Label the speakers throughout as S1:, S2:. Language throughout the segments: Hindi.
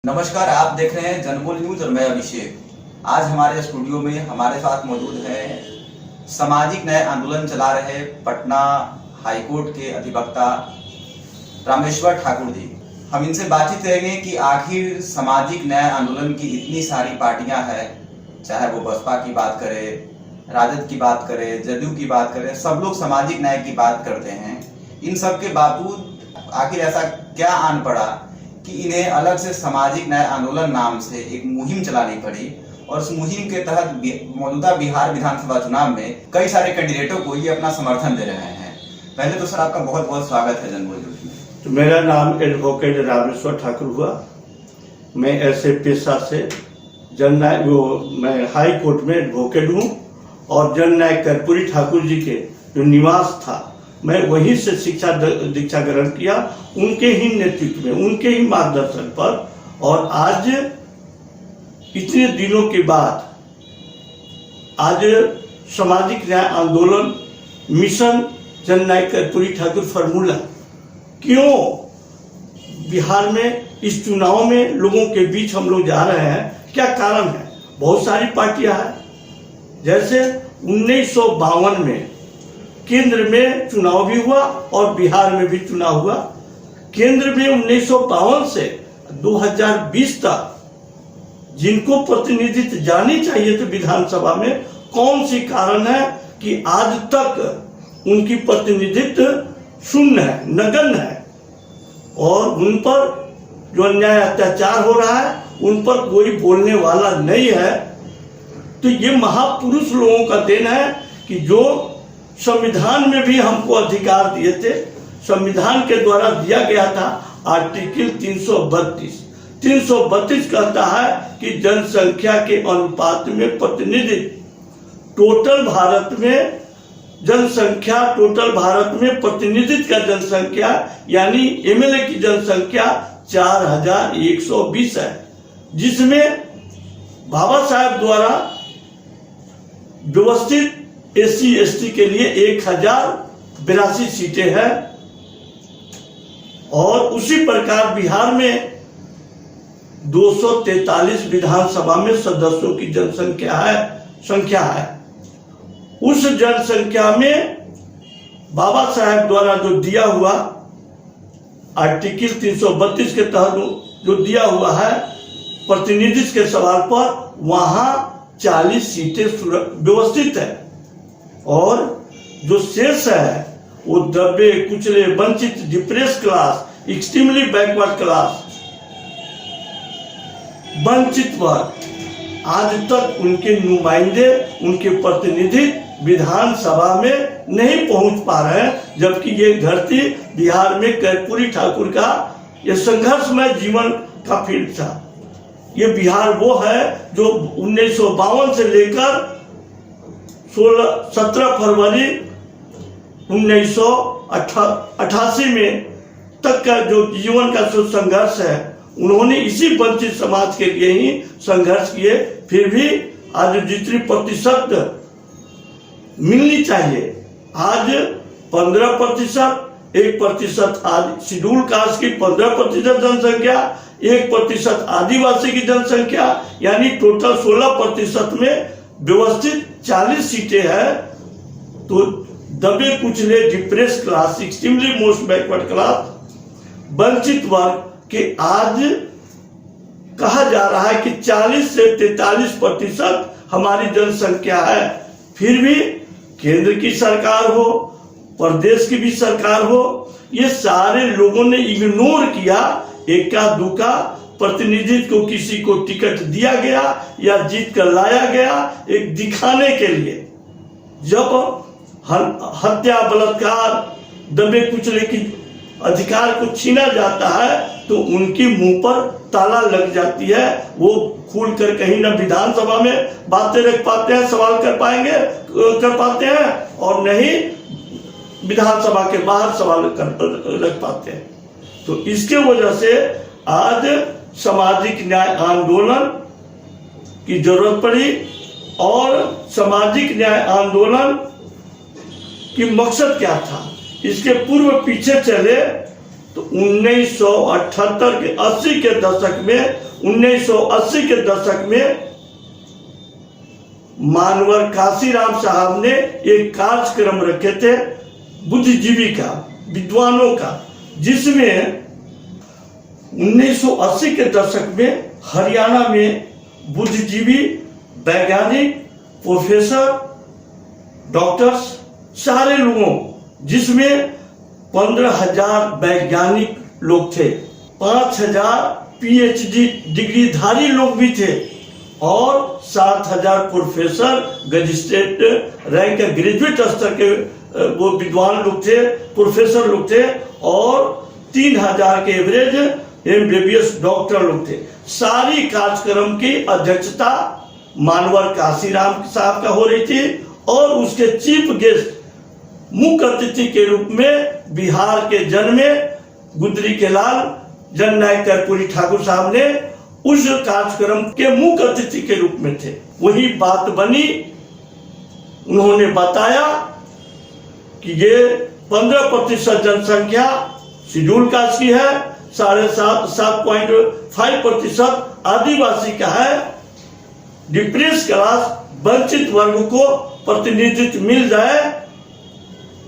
S1: नमस्कार, आप देख रहे हैं जनबोल न्यूज और मैं अभिषेक। आज हमारे स्टूडियो में हमारे साथ मौजूद हैं सामाजिक न्याय आंदोलन चला रहे पटना हाईकोर्ट के अधिवक्ता रामेश्वर ठाकुर जी। हम इनसे बातचीत करेंगे कि आखिर सामाजिक न्याय आंदोलन की इतनी सारी पार्टियां हैं, चाहे वो बसपा की बात करें, राजद की बात करें, जदयू की बात करें, सब लोग सामाजिक न्याय की बात करते हैं। इन सब के बावजूद आखिर ऐसा क्या आन पड़ा कि इन्हें अलग से सामाजिक न्याय आंदोलन नाम से एक मुहिम चलानी पड़ी और उस मुहिम के तहत मौजूदा बिहार विधानसभा चुनाव में कई सारे कैंडिडेटों को ये अपना समर्थन दे रहे हैं। पहले तो सर आपका बहुत बहुत स्वागत है जनबोल न्यूज में।
S2: तो मेरा नाम एडवोकेट रामेश्वर ठाकुर हुआ। मैं ऐसे पेशा से मैं हाई कोर्ट में एडवोकेट हूँ और जननायक कर्पूरी ठाकुर जी के जो निवास था मैं वहीं से शिक्षा दीक्षा ग्रहण किया, उनके ही नेतृत्व में, उनके ही मार्गदर्शन पर। और आज इतने दिनों के बाद आज सामाजिक न्याय आंदोलन मिशन जननायक कर्पूरी ठाकुर फॉर्मूला क्यों बिहार में इस चुनाव में लोगों के बीच हम लोग जा रहे हैं, क्या कारण है? बहुत सारी पार्टियां हैं। जैसे 1952 में केंद्र में चुनाव भी हुआ और बिहार में भी चुनाव हुआ। केंद्र में 1952 से 2020 तक जिनको प्रतिनिधित्व जानी चाहिए थे विधानसभा में, कौन सी कारण है कि आज तक उनकी प्रतिनिधित्व शून्य है, नगण्य है और उन पर जो अन्याय अत्याचार हो रहा है उन पर कोई बोलने वाला नहीं है। तो ये महापुरुष लोगों का देन है कि जो संविधान में भी हमको अधिकार दिए थे, संविधान के द्वारा दिया गया था। आर्टिकल 332 कहता है कि जनसंख्या के अनुपात में प्रतिनिधित्व टोटल भारत में जनसंख्या, टोटल भारत में प्रतिनिधित्व का जनसंख्या यानी एमएलए की जनसंख्या 4120 है, जिसमें बाबा साहब द्वारा व्यवस्थित एससी एसटी के लिए 1082 सीटें हैं। और उसी प्रकार बिहार में 243 विधानसभा में सदस्यों की संख्या है। उस जनसंख्या में बाबा साहब द्वारा जो दिया हुआ आर्टिकल 332 के तहत जो दिया हुआ है प्रतिनिधित्व के सवाल पर, वहां 40 सीटें व्यवस्थित है और जो शेष है वो दबे कुचले वंचित depress class, extremely backward class, वंचित वर्ग, आज तक उनके नुमाइंदे, उनके प्रतिनिधि विधानसभा में नहीं पहुंच पा रहे हैं। जबकि ये धरती बिहार में कर्पूरी ठाकुर का ये संघर्षमय जीवन का फील्ड था। ये बिहार वो है जो 1952 से लेकर 17 फरवरी 1988 में तक का जो जीवन का जो संघर्ष है, उन्होंने इसी वंचित समाज के लिए ही संघर्ष किए। फिर भी आज जितनी प्रतिशत मिलनी चाहिए, आज 15%, 1% आज शेड्यूल कास्ट की 15% जनसंख्या, 1% आदिवासी की जनसंख्या, यानी टोटल 16% में व्यवस्थित 40 सीटें हैं। तो दबे कुचले depress class, extremely most backward class, वंचित वर्ग के आज कहा जा रहा है कि 40 से 43% हमारी जनसंख्या है। फिर भी केंद्र की सरकार हो, प्रदेश की भी सरकार हो, ये सारे लोगों ने इग्नोर किया। एका दुका प्रतिनिधित्व को किसी को टिकट दिया गया या जीत कर लाया गया एक दिखाने के लिए। जब हत्या, बलात्कार, दबे कुचले की अधिकार को छीना जाता है तो उनकी मुंह पर ताला लग जाती है। वो खुल कर कहीं ना विधानसभा में बातें रख पाते हैं, सवाल कर पाते हैं और नहीं विधानसभा के बाहर सवाल रख पाते हैं। तो इसके वजह से आज सामाजिक न्याय आंदोलन की जरूरत पड़ी। और सामाजिक न्याय आंदोलन की मकसद क्या था, इसके पूर्व पीछे चले तो 1978 के 80 के दशक में 1980 के दशक में मानवर काशीराम साहब ने एक कार्यक्रम रखे थे बुद्धिजीवी का, विद्वानों का, जिसमें 1980 के दशक में हरियाणा में बुद्धिजीवी, वैज्ञानिक, प्रोफेसर, डॉक्टर्स, सारे लोगों, जिसमें 15,000 वैज्ञानिक लोग थे, 5,000 PhD डिग्रीधारी लोग भी थे और 7,000 प्रोफेसर, मजिस्ट्रेट रैंक के ग्रेजुएट स्तर के वो विद्वान लोग थे, प्रोफेसर लोग थे और 3,000 के एवरेज MBBS डॉक्टर लोग थे। सारी कार्यक्रम की अध्यक्षता मानवर काशीराम साहब का हो रही थी और उसके चीफ गेस्ट मुख्य अतिथि के रूप में बिहार के जन्मे गुदरी के लाल जननायक कर्पूरी ठाकुर साहब ने उस कार्यक्रम के मुख्य अतिथि के रूप में थे। वही बात बनी, उन्होंने बताया कि ये 15% जनसंख्या शेड्यूल कास्ट की है, 7.5% आदिवासी का है, डिप्रेस क्लास वंचित वर्ग को प्रतिनिधित्व मिल जाए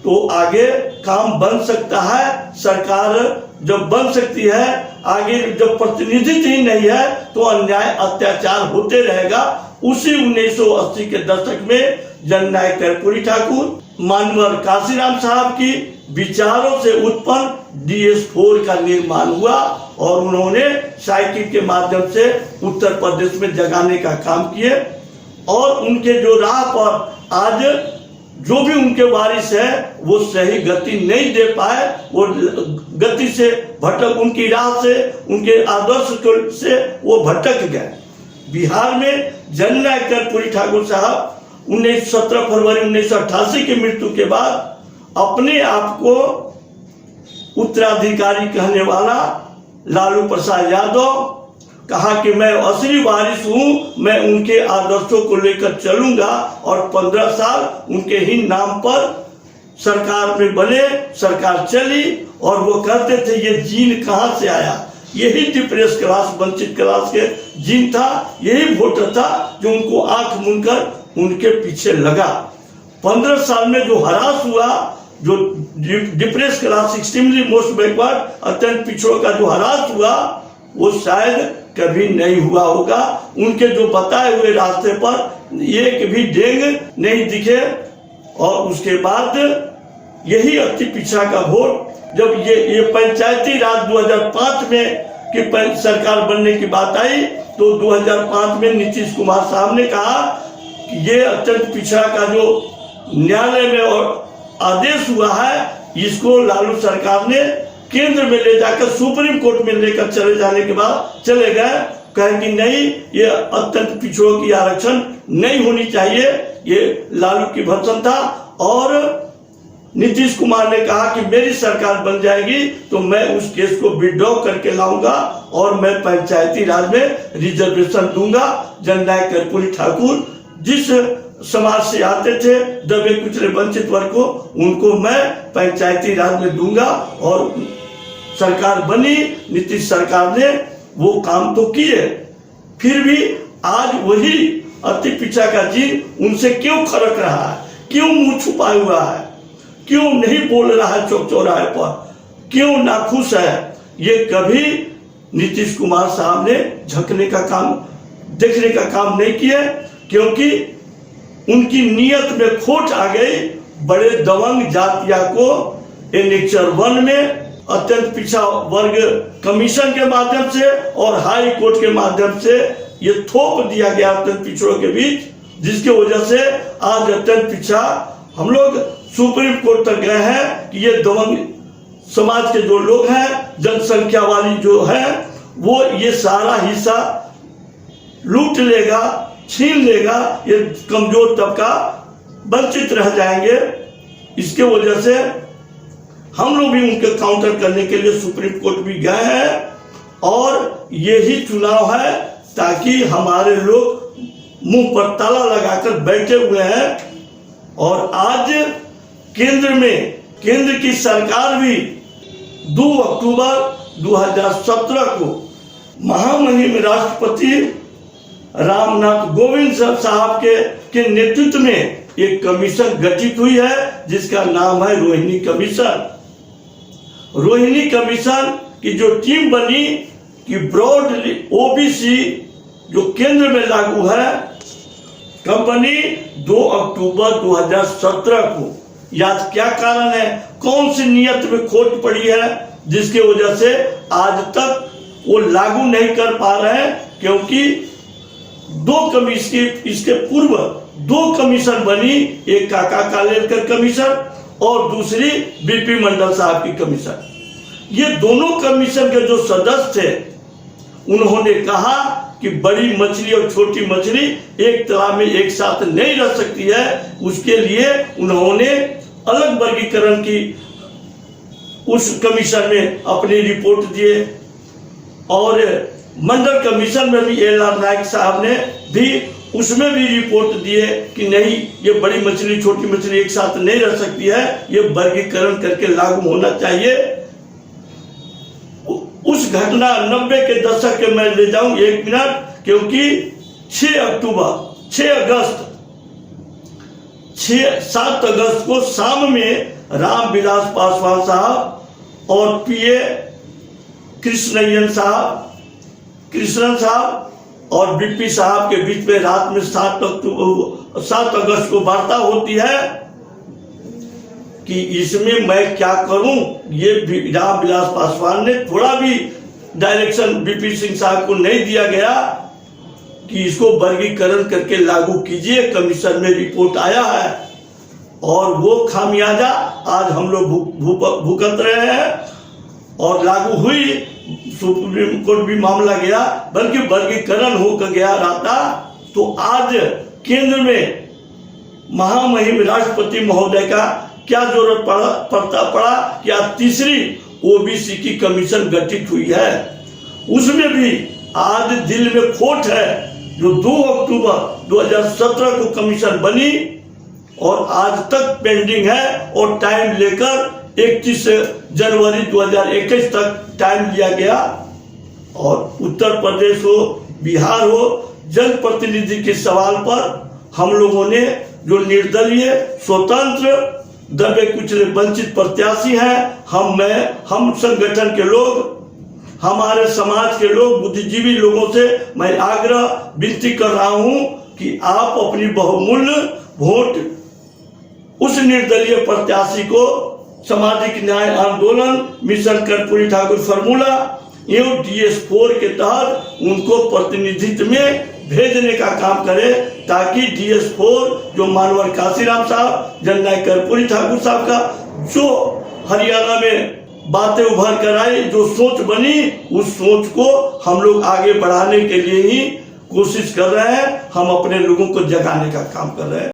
S2: तो आगे काम बन सकता है। सरकार जब बन सकती है, आगे जब प्रतिनिधित्व ही नहीं है तो अन्याय अत्याचार होते रहेगा। उसी 1980 के दशक में जननायक कर्पूरी ठाकुर, मानवर काशीराम साहब की विचारों से उत्पन्न DS4 का निर्माण हुआ और उन्होंने साइकिल के माध्यम से उत्तर प्रदेश में जगाने का काम किए और उनके जो राह पर आज जो भी उनके वारिस है वो सही गति नहीं दे पाए, वो गति से भटक, उनकी राह से, उनके आदर्श से वो भटक गए। बिहार में जननायक कर्पूरी ठाकुर साहब 17 फरवरी 1988 की मृत्यु के बाद अपने आप को उत्तराधिकारी कहने वाला लालू प्रसाद यादव कहा कि मैं असली वारिस हूं, मैं उनके आदर्शों को लेकर चलूंगा और 15 साल उनके ही नाम पर सरकार में बने, सरकार चली और वो कहते थे ये जीन कहां से आया, यही डिप्रेस क्लास, वंचित क्लास के जीन था, यही वोटर था जो उनको आंख मूंदकर उनके पीछे लगा। 15 साल में जो हरास हुआ, जो depress class, extremely most backward, अत्यंत पिछड़ों का जो हरास हुआ वो शायद कभी नहीं हुआ होगा। उनके जो बताए हुए रास्ते पर एक भी डेंग नहीं दिखे और उसके बाद यही अति पिछड़ा का वोट, जब ये पंचायती राज 2005 में की सरकार बनने की बात आई तो 2005 में नीतीश कुमार साहब ने कहा कि ये अत्यंत पिछड़ा का जो न्यायालय में और आदेश हुआ है, इसको लालू सरकार ने केंद्र में ले जाकर सुप्रीम कोर्ट में लेकर चले जाने के बाद चले गए, कहे कि नहीं, ये अत्यंत पिछड़ों की आरक्षण नहीं होनी चाहिए, ये लालू की भर्सन था। और नीतीश कुमार ने कहा कि मेरी सरकार बन जाएगी तो मैं उस केस को विड्रॉ करके लाऊंगा और मैं पंचायती राज में रिजर्वेशन दूंगा। जननायक कर्पूरी ठाकुर जिस समाज से आते थे, दबे कुचले वंचित वर्ग को, उनको मैं पंचायती राज में दूंगा और सरकार बनी। नीतीश सरकार ने वो काम तो किए, फिर भी आज वही अति पिछड़ा का जीन उनसे क्यों खड़क रहा है, क्यों मुंह छुपाया हुआ है, क्यों नहीं बोल रहा है चौक चौराहे पर, क्यों नाखुश है, ये कभी नीतीश कुमार साहब ने झकने का काम, देखने का काम नहीं किया, क्योंकि उनकी नीयत में खोट आ गई। बड़े दबंग जातिया को एनेक्चर 1 में अत्यंत पिछड़ा वर्ग कमीशन के माध्यम से और हाई कोर्ट के माध्यम से ये थोप दिया गया अत्यंत पिछड़ों के बीच, जिसकी वजह से आज अत्यंत पिछड़ा हम लोग सुप्रीम कोर्ट तक गए हैं कि ये दबंग समाज के जो लोग हैं, जनसंख्या वाली जो है, वो ये सारा हिस्सा लूट लेगा, छीन लेगा, ये कमजोर तबका वंचित रह जाएंगे। इसके वजह से हम लोग भी उनके काउंटर करने के लिए सुप्रीम कोर्ट भी गए हैं और यही चुनाव है ताकि हमारे लोग मुंह पर ताला लगाकर बैठे हुए हैं। और आज केंद्र की सरकार भी 2 अक्टूबर 2017 को महामहिम राष्ट्रपति रामनाथ कोविंद साहब के नेतृत्व में एक कमीशन गठित हुई है जिसका नाम है रोहिणी कमीशन। रोहिणी कमीशन की जो टीम बनी कि ब्रॉड ओबीसी जो केंद्र में लागू है, कब बनी? 2 अक्टूबर 2017 को। याद क्या कारण है, कौन सी नीयत में खोट पड़ी है जिसके वजह से आज तक वो लागू नहीं कर पा रहे हैं? क्योंकि इसके पूर्व 2 कमीशन बनी, एक काका कालेलकर कमीशन और दूसरी बीपी मंडल साहब की कमीशन। ये दोनों कमीशन के जो सदस्य थे उन्होंने कहा कि बड़ी मछली और छोटी मछली एक तालाब में एक साथ नहीं रह सकती है। उसके लिए उन्होंने अलग वर्गीकरण की उस कमीशन में अपनी रिपोर्ट दिए और मंडल कमीशन में भी एल.आर. नायक साहब ने भी उसमें भी रिपोर्ट दिए कि नहीं, ये बड़ी मछली छोटी मछली एक साथ नहीं रह सकती है, ये वर्गीकरण करके लागू होना चाहिए। उस घटना 90 के दशक के मैं ले जाऊं 1 मिनट, क्योंकि 7 अगस्त को शाम में रामविलास पासवान साहब और पीए कृष्णन साहब और बीपी साहब के बीच में रात में 7 अगस्त को वार्ता होती है कि इसमें मैं क्या करूं। ये रामविलास पासवान ने थोड़ा भी डायरेक्शन बीपी सिंह साहब को नहीं दिया गया कि इसको वर्गीकरण करके लागू कीजिए। कमीशन में रिपोर्ट आया है और वो खामियाजा आज हम लोग भुगत रहे हैं और लागू हुई। सुप्रीम कोर्ट भी मामला गया, बल्कि वर्गीकरण होकर गया रहता तो आज केंद्र में महामहिम राष्ट्रपति महोदय का क्या जरूरत पड़ा कि आज तीसरी ओबीसी की कमीशन गठित हुई है। उसमें भी आज दिल में खोट है। जो 2 अक्टूबर 2017 को कमीशन बनी और आज तक पेंडिंग है और टाइम लेकर 31 जनवरी 2021 तक टाइम लिया गया। और उत्तर प्रदेश हो, बिहार हो, जनप्रतिनिधि के सवाल पर हम लोगों ने जो निर्दलीय स्वतंत्र दबे कुचले वंचित प्रत्याशी हैं, हम संगठन के लोग, हमारे समाज के लोग, बुद्धिजीवी लोगों से मैं आग्रह विनती कर रहा हूं कि आप अपनी बहुमूल्य वोट उस निर्दलीय प्रत्याशी को सामाजिक न्याय आंदोलन मिशन कर्पूरी ठाकुर फॉर्मूला एवं DS4 के तहत उनको प्रतिनिधित्व में भेजने का काम करे, ताकि DS4 जो मानवर काशीराम साहब, जननायक कर्पूरी ठाकुर साहब का जो हरियाणा में बातें उभर कर आई, जो सोच बनी, उस सोच को हम लोग आगे बढ़ाने के लिए ही कोशिश कर रहे हैं। हम अपने लोगों को जगाने का काम कर रहे हैं।